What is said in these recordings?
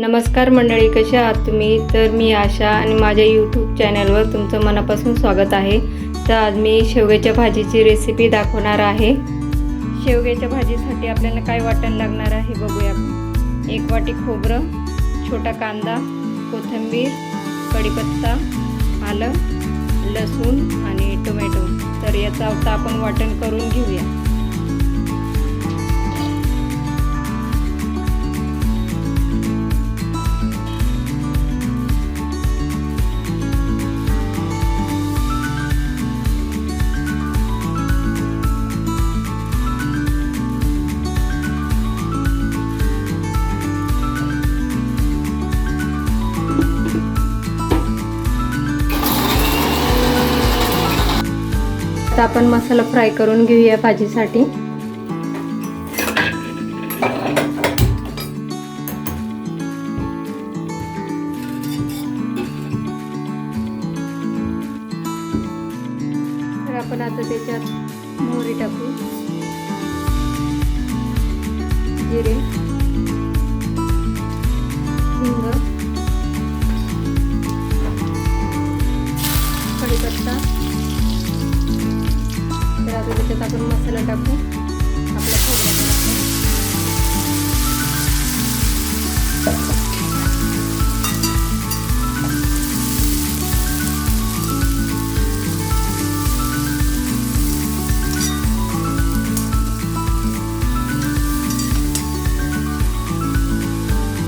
नमस्कार मंडळी, कशा आहात तुम्ही? तर मी आशा आणि माझ्या यूट्यूब चॅनलवर तुमचं मनापासून स्वागत आहे. तर आज मी शेवग्याच्या भाजीची रेसिपी दाखवणार आहे. शेवग्याच्या भाजीसाठी आपल्याला काय वाटण लागणार आहे बघूया आपण. 1 वाटी खोबरं, छोटा कांदा, कोथिंबीर, कढीपत्ता, आलं, लसूण आणि टोमॅटो. तर याचं आता आपण वाटण करून घेऊया. आता आपण मसाला फ्राय करून घेऊया भाजीसाठी. तर आपण आता त्याच्यात मोहरी टाकू, जिरे, हिंग, कढीपत्ता. तर आता त्याच्यात आपण मसाला टाकू. आपला खोबरा टाकू.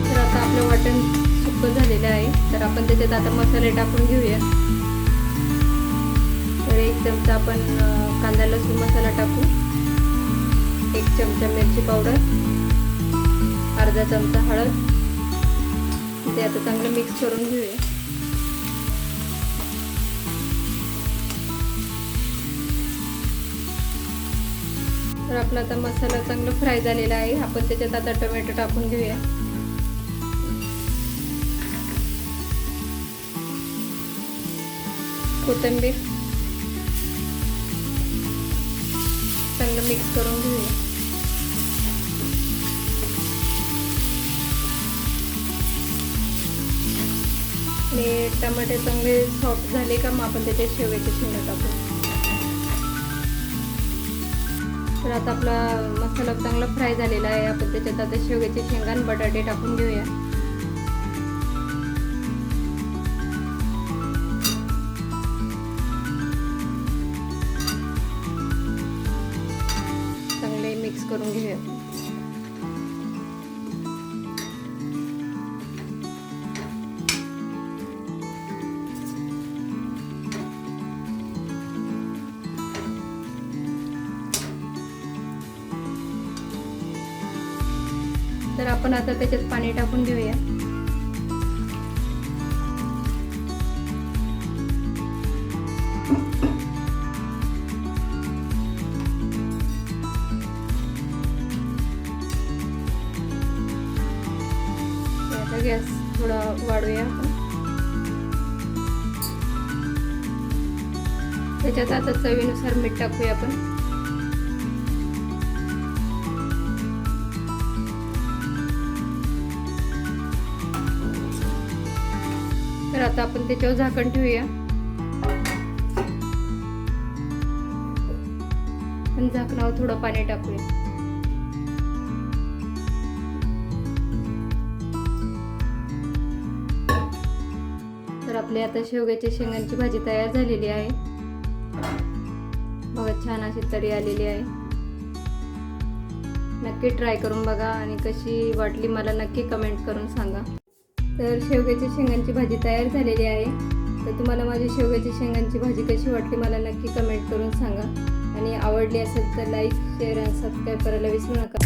तर आता आपलं वाटण सुकं झालेलं आहे. तर आपण त्याच्यात आता मसाले टाकून घेऊया. तर 1 चमचा आपण कांदा लसूण मसाला टाकू, 1 चमचा मिरची पावडर, अर्धा चमचा हळद. ते आता चांगलं मिक्स करून घेऊया. तर आपला आता मसाला चांगला फ्राय झालेला आहे. आपण त्याच्यात आता टोमॅटो टाकून घेऊया. कोथिंबीर चांगलं मिक्स करून घेऊया. आणि टमाटे चांगले सॉफ्ट झाले का मग आपण त्याच्यात शेवग्याचे शेंगा टाकू. तर आता आपला मसाला चांगला फ्राय झालेला आहे. आपण त्याच्यात आता शेवग्याचे शेंगा आणि बटाटे टाकून घेऊया. चांगले मिक्स करून घेऊया. तर आपण आता त्याच्यात पाणी टाकून घेऊया. आता गॅस थोडा वाढवूया आपण. त्याच्यात आता चवीनुसार मीठ टाकूया आपण. तर आता आपण त्याच्यावर झाकण ठेवूया आणि झाकणावर थोडं पाणी टाकूया. तर आपली आता शेवग्याच्या शेंगांची भाजी तयार झालेली आहे. बघा, छान अशी तरी आलेली आहे. नक्की ट्राय करून बघा आणि कशी वाटली मला नक्की कमेंट करून सांगा. तर शेवग्याच्या शेंगांची भाजी तयार झालेली आहे. तर तुम्हाला माझी शेवग्याच्या शेंगांची भाजी कशी वाटली मला नक्की कमेंट करून सांगा. आणि आवडली असेल तर लाईक, शेअर आणि सबस्क्राईब करायला विसरू नका.